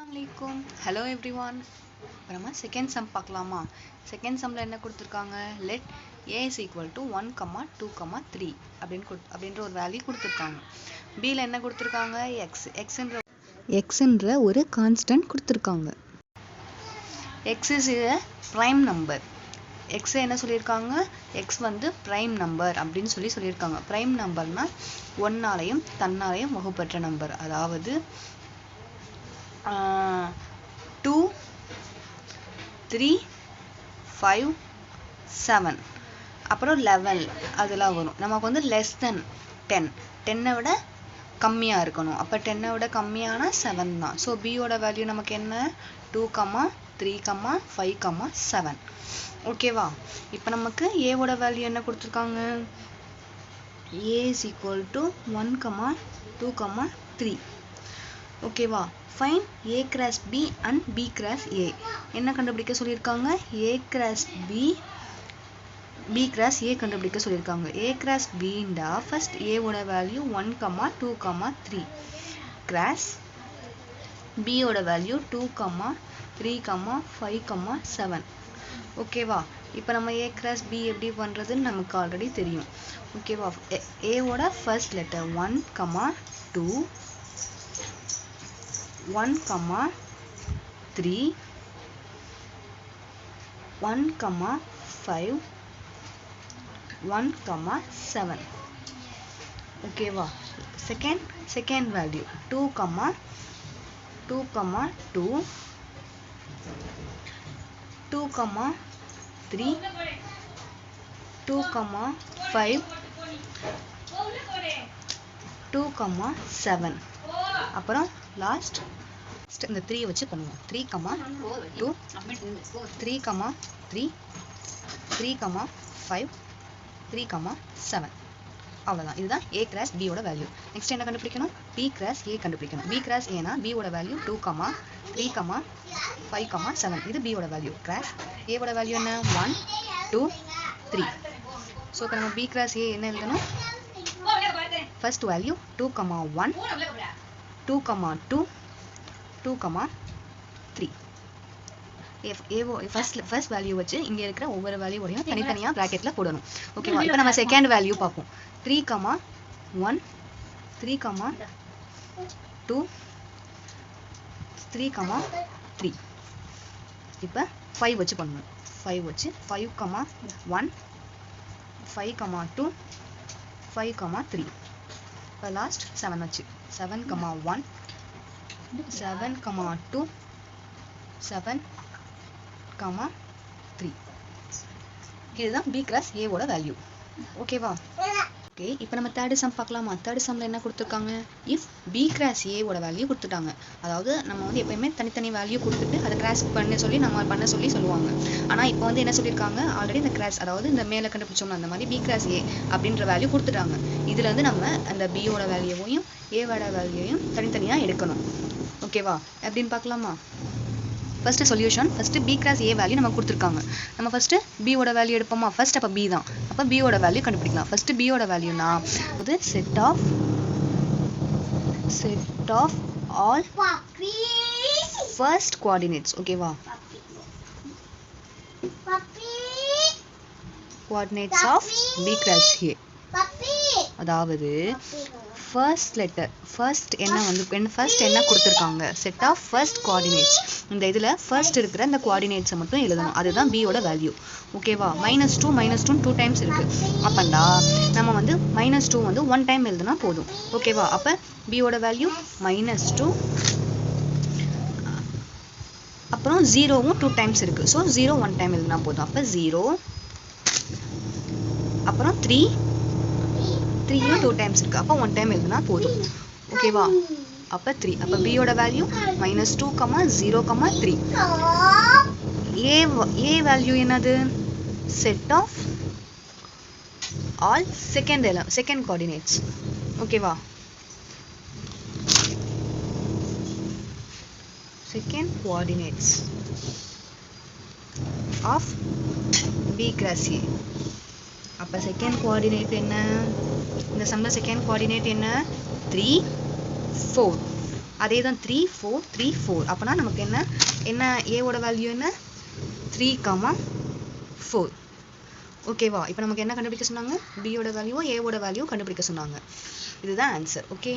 Assalamualaikum. Hello everyone. அப்புறமா second sum பார்க்கலாமா? Second சம்ல என்ன கொடுத்துருக்காங்க? let a is equal to 1, 2, 3 அப்படின்ற ஒரு வேல்யூ கொடுத்துருக்காங்க. bல என்ன கொடுத்துருக்காங்க? xன்ற ஒரு கான்ஸ்டன்ட் கொடுத்துருக்காங்க. x is a prime number. x என்ன சொல்லியிருக்காங்க? x வந்து prime number அப்படின்னு சொல்லியிருக்காங்க. prime நம்பர்னா ஒன்னாலையும் தன்னாலையும் வகுப்பற்ற நம்பர், அதாவது 2, 3, 5, 7 அப்புறம் 11 அதெல்லாம் வரும். நமக்கு வந்து less than 10, 10 விட கம்மியாக இருக்கணும். அப்போ 10 விட கம்மியான 7 தான். ஸோ பியோட வேல்யூ நமக்கு என்ன? 2, 3, 5, 7. ஓகேவா? இப்போ நமக்கு ஏவோட வேல்யூ என்ன கொடுத்துருக்காங்க? a is equal to 1, 2, 3. ஓகேவா? Fine a cross b and b cross a. என்ன கண்டுபிடிக்க சொல்லியிருக்காங்க? a cross b, b cross a கண்டுபிடிக்க சொல்லியிருக்காங்க. a cross b ண்டா ஃபர்ஸ்ட் a ஓட வேல்யூ 1, 2, 3 cross b ஓட வேல்யூ 2, 3, 5, 7. ஓகேவா? இப்போ நம்ம a cross b எப்படி பண்ணுறதுன்னு நமக்கு ஆல்ரெடி தெரியும். ஓகேவா? a ஓட ஃபர்ஸ்ட் லெட்டர் 1, 2, 1, 3, 1, 5, 1, 7. ஓகேவா? Second value 2, 2, 2, 2, 3, 2, 5, 2, 7. அப்புறம் லாஸ்ட் இந்த 3 வச்சு பண்ணுவோம். 3, 2, 3, 3, 3, 5, 3, 7. அவ்வளோதான். இதுதான் a cross b ஓட வேல்யூ. நெக்ஸ்ட் என்ன கண்டுபிடிக்கணும்? b cross a கண்டுபிடிக்கணும். b cross a னா b ஓட வேல்யூ 2, 3, 5, 7. இது b ஓட வேல்யூ. cross a ஓட வேல்யூ என்ன? 1, 2, 3. ஸோ இப்போ நம்ம b cross a என்ன எழுதணும்? First value 2, 1, 2, 2, 2, 3. ஃபர்ஸ்ட் வேல்யூ வச்சு இங்கே இருக்கிற ஒவ்வொரு வேல்யூவோடையும் தனித்தனியாக ப்ராக்கெட்டில் போடணும். ஓகேவா? இப்போ நம்ம செகண்ட் வேல்யூ பார்ப்போம். 3, 1, 3, 2, 3, 3. இப்போ 5 வச்சு பண்ணுவோம். 5 வச்சு 5, 1, 5, 2, 5, 3. இப்போ லாஸ்ட் 7 வச்சு 7, 1, 7, 2, 7, 3. இதுதான் b cross a ஓட வேல்யூ. ஓகேவா? ஓகே, இப்போ நம்ம தேர்ட் சம் பார்க்கலாமா? தேர்ட் சம்ல என்ன கொடுத்துருக்காங்க? இஃப் b cross a ஓட வேல்யூ கொடுத்துட்டாங்க. அதாவது நம்ம வந்து எப்பயுமே தனித்தனி வேல்யூ கொடுத்துட்டு அதை கிராஸ் பண்ண சொல்லி சொல்லுவாங்க. ஆனால் இப்போ வந்து என்ன சொல்லியிருக்காங்க? ஆல்ரெடி இந்த கிராஸ், அதாவது இந்த மேலே கண்டுபிடிச்சோம்னா அந்த மாதிரி b cross a அப்படின்ற வேல்யூ கொடுத்துட்டாங்க. இதுல இருந்து நம்ம அந்த b ஓட வேல்யூவையும் a ஓட வேல்யூவையும் தனித்தனியாக எடுக்கணும். ஓகேவா? எப்படின்னு பார்க்கலாமா? First solution. First b cross a value நம்ம கொடுத்துருக்காங்க. நம்ம ஃபர்ஸ்ட் b ஓட வேல்யூ எடுப்போமா? ஃபர்ஸ்ட் அப்போ b தான். அப்போ b ஓட வேல்யூ கண்டுபிடிக்கலாம். ஃபர்ஸ்ட் b ஓட வேல்யூனா அது set of all first coordinates. ஓகேவா? Coordinates of b cross a. அதாவது ஃபர்ஸ்ட் லெட்டர் ஃபர்ஸ்ட் என்ன கொடுத்துருக்காங்க? Set of first coordinates. இந்த இதில் ஃபர்ஸ்ட் இருக்கிற இந்த கோஆர்டினேட்ஸை மட்டும் எழுதணும். அதுதான் b ஓட வேல்யூ. ஓகேவா? -2 2 டைம்ஸ் இருக்கு. அப்பண்டா நம்ம வந்து -2 வந்து 1 டைம் எழுதுனா போதும். ஓகேவா? அப்போ b ஓட வேல்யூ -2, அப்புறம் 0வும் 2 டைம்ஸ் இருக்கு. ஸோ 0 1 டைம் எழுதுனா போதும். அப்போ 0, அப்புறம் 3யும் 2 டைம்ஸ் இருக்கு. அப்போ 1 டைம் எழுதுனா போதும். ஓகேவா? அப்போ 3. அப்போ b ஓட வேல்யூ -2, 0, 3. a வேல்யூ என்னது? Set of all second coordinates. ஓகேவா? Second coordinates of b cross a. அப்போ செகண்ட் கோஆர்டினேட் என்ன? இந்த சம்ல செகண்ட் கோஆர்டினேட் என்ன? 3, 4. அதே தான் 3 4 3 4. அப்போனா நமக்கு என்ன ஏவோட வேல்யூ என்ன 3, 4. ஓகேவா? இப்போ நமக்கு என்ன கண்டுபிடிக்க சொன்னாங்க? பியோட வேல்யூவும் ஏவோட வேல்யூவும் கண்டுபிடிக்க சொன்னாங்க. இதுதான் ஆன்சர். ஓகே.